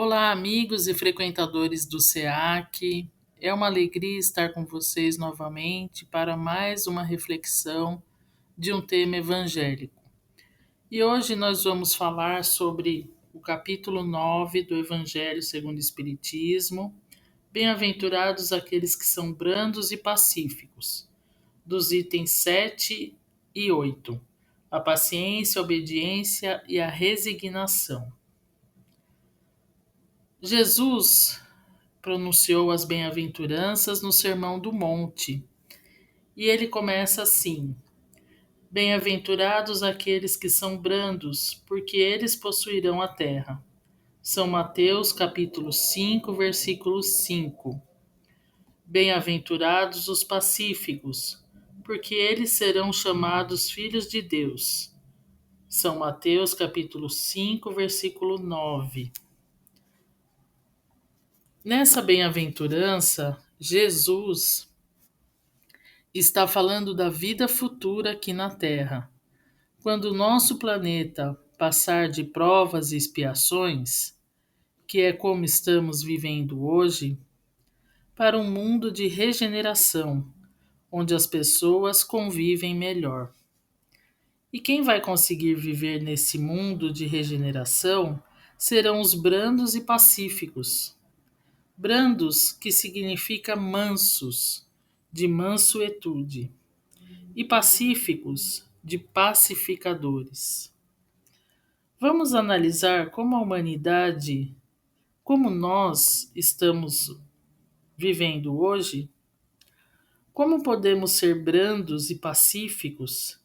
Olá, amigos e frequentadores do SEAC. É uma alegria estar com vocês novamente para mais uma reflexão de um tema evangélico. E hoje nós vamos falar sobre o capítulo 9 do Evangelho segundo o Espiritismo. Bem-aventurados aqueles que são brandos e pacíficos, dos itens 7 e 8. A paciência, a obediência e a resignação. Jesus pronunciou as bem-aventuranças no Sermão do Monte. E ele começa assim: Bem-aventurados aqueles que são brandos, porque eles possuirão a terra. São Mateus capítulo 5, versículo 5. Bem-aventurados os pacíficos, porque eles serão chamados filhos de Deus. São Mateus capítulo 5, versículo 9. Nessa bem-aventurança, Jesus está falando da vida futura aqui na Terra. Quando o nosso planeta passar de provas e expiações, que é como estamos vivendo hoje, para um mundo de regeneração, onde as pessoas convivem melhor. E quem vai conseguir viver nesse mundo de regeneração serão os brandos e pacíficos. Brandos, que significa mansos, de mansuetude, e pacíficos, de pacificadores. Vamos analisar como a humanidade, como nós estamos vivendo hoje? Como podemos ser brandos e pacíficos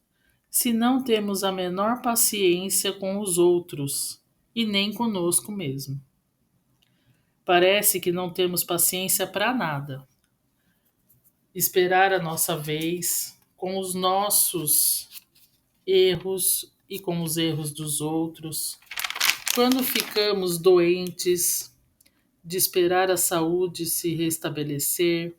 se não temos a menor paciência com os outros e nem conosco mesmo? Parece que não temos paciência para nada. Esperar a nossa vez com os nossos erros e com os erros dos outros. Quando ficamos doentes, de esperar a saúde se restabelecer.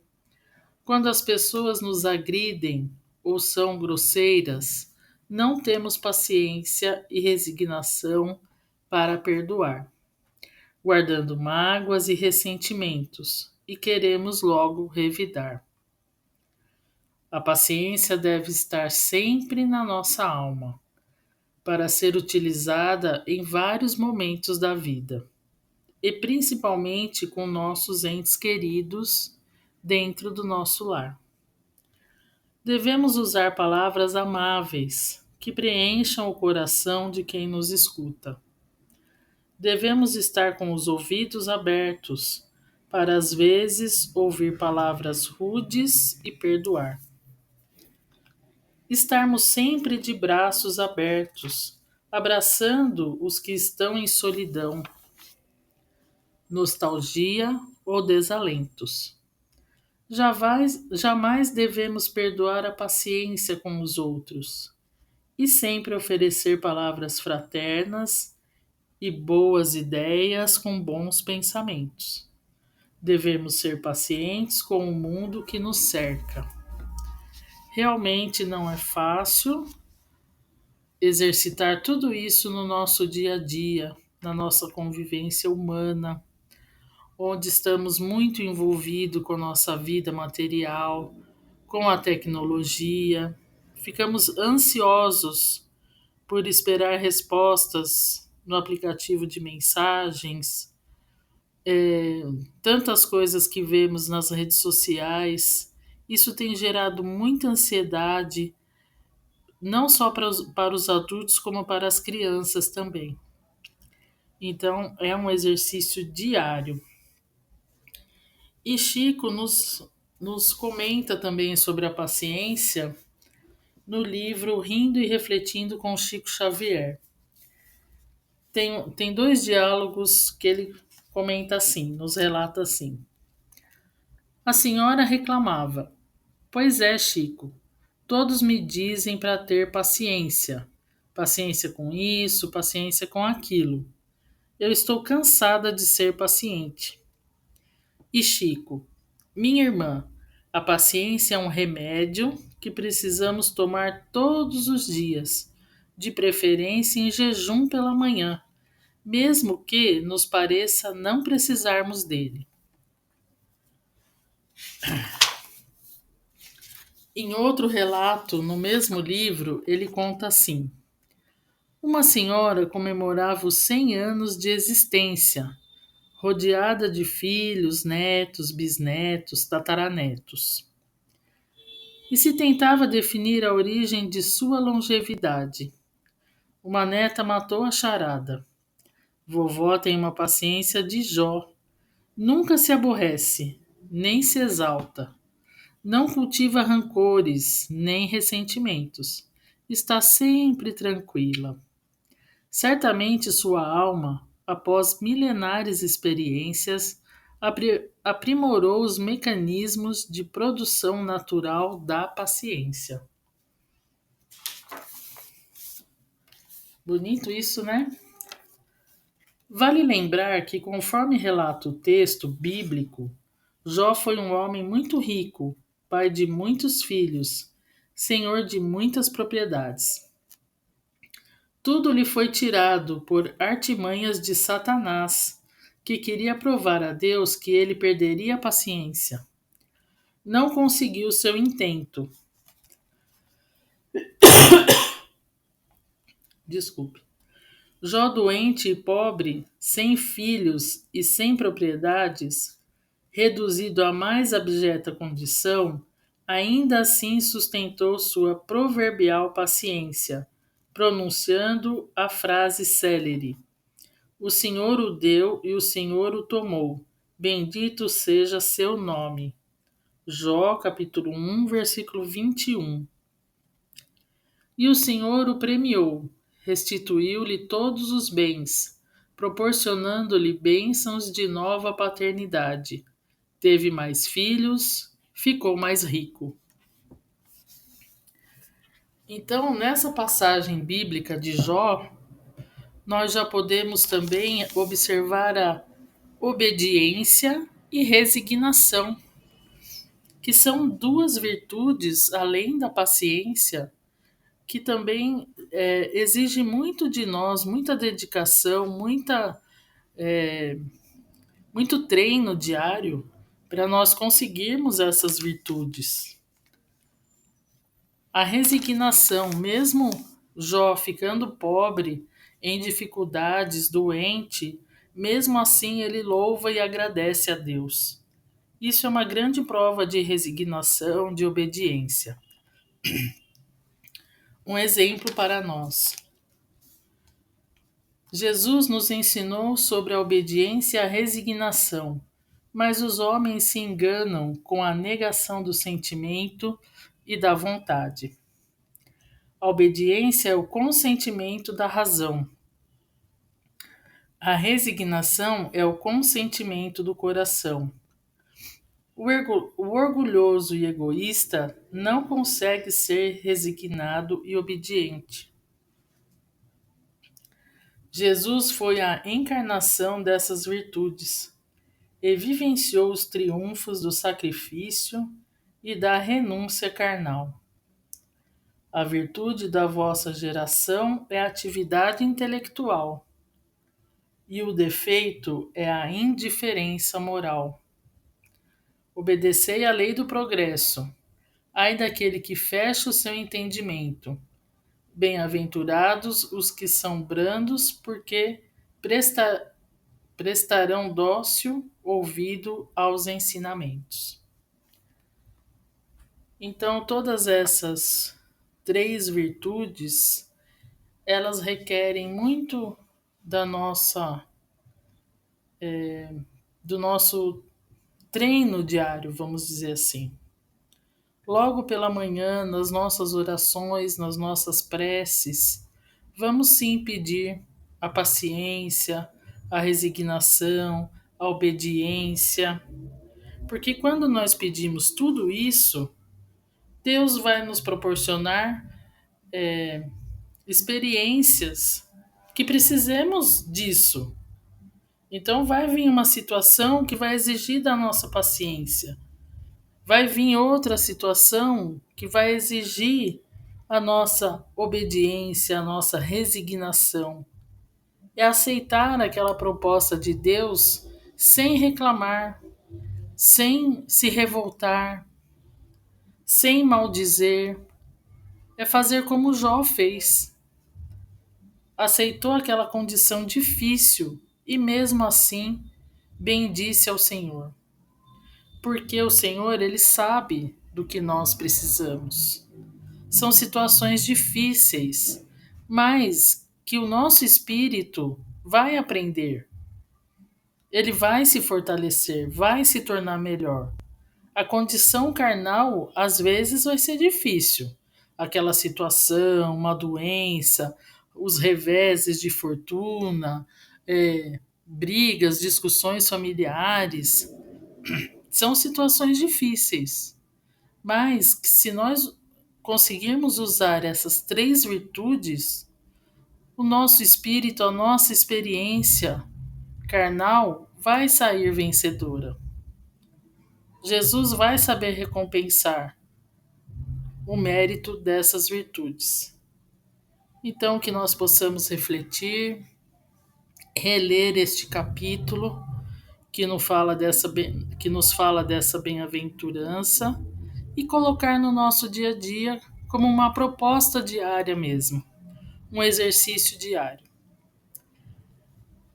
Quando as pessoas nos agridem ou são grosseiras, não temos paciência e resignação para perdoar, guardando mágoas e ressentimentos, e queremos logo revidar. A paciência deve estar sempre na nossa alma, para ser utilizada em vários momentos da vida, e principalmente com nossos entes queridos dentro do nosso lar. Devemos usar palavras amáveis que preencham o coração de quem nos escuta. Devemos estar com os ouvidos abertos para às vezes ouvir palavras rudes e perdoar. Estarmos sempre de braços abertos, abraçando os que estão em solidão, nostalgia ou desalentos. Jamais devemos perdoar a paciência com os outros e sempre oferecer palavras fraternas e boas ideias com bons pensamentos. Devemos ser pacientes com o mundo que nos cerca. Realmente não é fácil exercitar tudo isso no nosso dia a dia, na nossa convivência humana, onde estamos muito envolvidos com nossa vida material, com a tecnologia. Ficamos ansiosos por esperar respostas no aplicativo de mensagens, tantas coisas que vemos nas redes sociais. Isso tem gerado muita ansiedade, não só para os adultos, como para as crianças também. Então, é um exercício diário. E Chico nos comenta também sobre a paciência no livro Rindo e Refletindo com Chico Xavier. Tem dois diálogos que ele comenta assim, nos relata assim. A senhora reclamava: Pois é, Chico, todos me dizem para ter paciência. Paciência com isso, paciência com aquilo. Eu estou cansada de ser paciente. E Chico: Minha irmã, a paciência é um remédio que precisamos tomar todos os dias, de preferência em jejum pela manhã, mesmo que nos pareça não precisarmos dele. Em outro relato, no mesmo livro, ele conta assim: uma senhora comemorava os 100 anos de existência, rodeada de filhos, netos, bisnetos, tataranetos. E se tentava definir a origem de sua longevidade. Uma neta matou a charada. Vovó tem uma paciência de Jó. Nunca se aborrece, nem se exalta. Não cultiva rancores, nem ressentimentos. Está sempre tranquila. Certamente sua alma, após milenares experiências, aprimorou os mecanismos de produção natural da paciência. Bonito isso, né? Vale lembrar que, conforme relata o texto bíblico, Jó foi um homem muito rico, pai de muitos filhos, senhor de muitas propriedades. Tudo lhe foi tirado por artimanhas de Satanás, que queria provar a Deus que ele perderia a paciência. Não conseguiu seu intento. Desculpe. Jó doente e pobre, sem filhos e sem propriedades, reduzido à mais abjeta condição, ainda assim sustentou sua proverbial paciência, pronunciando a frase célere: o Senhor o deu e o Senhor o tomou. Bendito seja seu nome. Jó, capítulo 1, versículo 21. E o Senhor o premiou, restituiu-lhe todos os bens, proporcionando-lhe bênçãos de nova paternidade. Teve mais filhos, ficou mais rico. Então, nessa passagem bíblica de Jó, nós já podemos também observar a obediência e resignação, que são duas virtudes, além da paciência, que também exige muito de nós, muita dedicação, muito treino diário para nós conseguirmos essas virtudes. A resignação, mesmo Jó ficando pobre, em dificuldades, doente, mesmo assim ele louva e agradece a Deus. Isso é uma grande prova de resignação, de obediência. Um exemplo para nós. Jesus nos ensinou sobre a obediência e a resignação, mas os homens se enganam com a negação do sentimento e da vontade. A obediência é o consentimento da razão. A resignação é o consentimento do coração. O orgulhoso e egoísta não consegue ser resignado e obediente. Jesus foi a encarnação dessas virtudes e vivenciou os triunfos do sacrifício e da renúncia carnal. A virtude da vossa geração é a atividade intelectual, e o defeito é a indiferença moral. Obedecei à lei do progresso. Ai daquele que fecha o seu entendimento. Bem-aventurados os que são brandos, porque prestarão dócil ouvido aos ensinamentos. Então, todas essas três virtudes, elas requerem muito do nosso treino diário, vamos dizer assim. Logo pela manhã, nas nossas orações, nas nossas preces, vamos sim pedir a paciência, a resignação, a obediência, porque quando nós pedimos tudo isso, Deus vai nos proporcionar experiências que precisemos disso. Então vai vir uma situação que vai exigir da nossa paciência. Vai vir outra situação que vai exigir a nossa obediência, a nossa resignação. É aceitar aquela proposta de Deus sem reclamar, sem se revoltar, sem maldizer. É fazer como Jó fez. Aceitou aquela condição difícil e, mesmo assim, bendisse ao Senhor. Porque o Senhor, ele sabe do que nós precisamos. São situações difíceis, mas que o nosso espírito vai aprender. Ele vai se fortalecer, vai se tornar melhor. A condição carnal, às vezes, vai ser difícil. Aquela situação, uma doença, os reveses de fortuna, brigas, discussões familiares, são situações difíceis. Mas que se nós conseguirmos usar essas três virtudes, o nosso espírito, a nossa experiência carnal vai sair vencedora. Jesus vai saber recompensar o mérito dessas virtudes. Então, que nós possamos refletir, reler este capítulo que nos fala dessa bem-aventurança e colocar no nosso dia a dia como uma proposta diária mesmo, um exercício diário.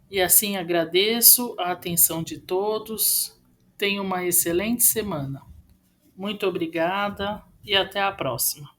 E assim agradeço a atenção de todos. Tenha uma excelente semana. Muito obrigada e até a próxima.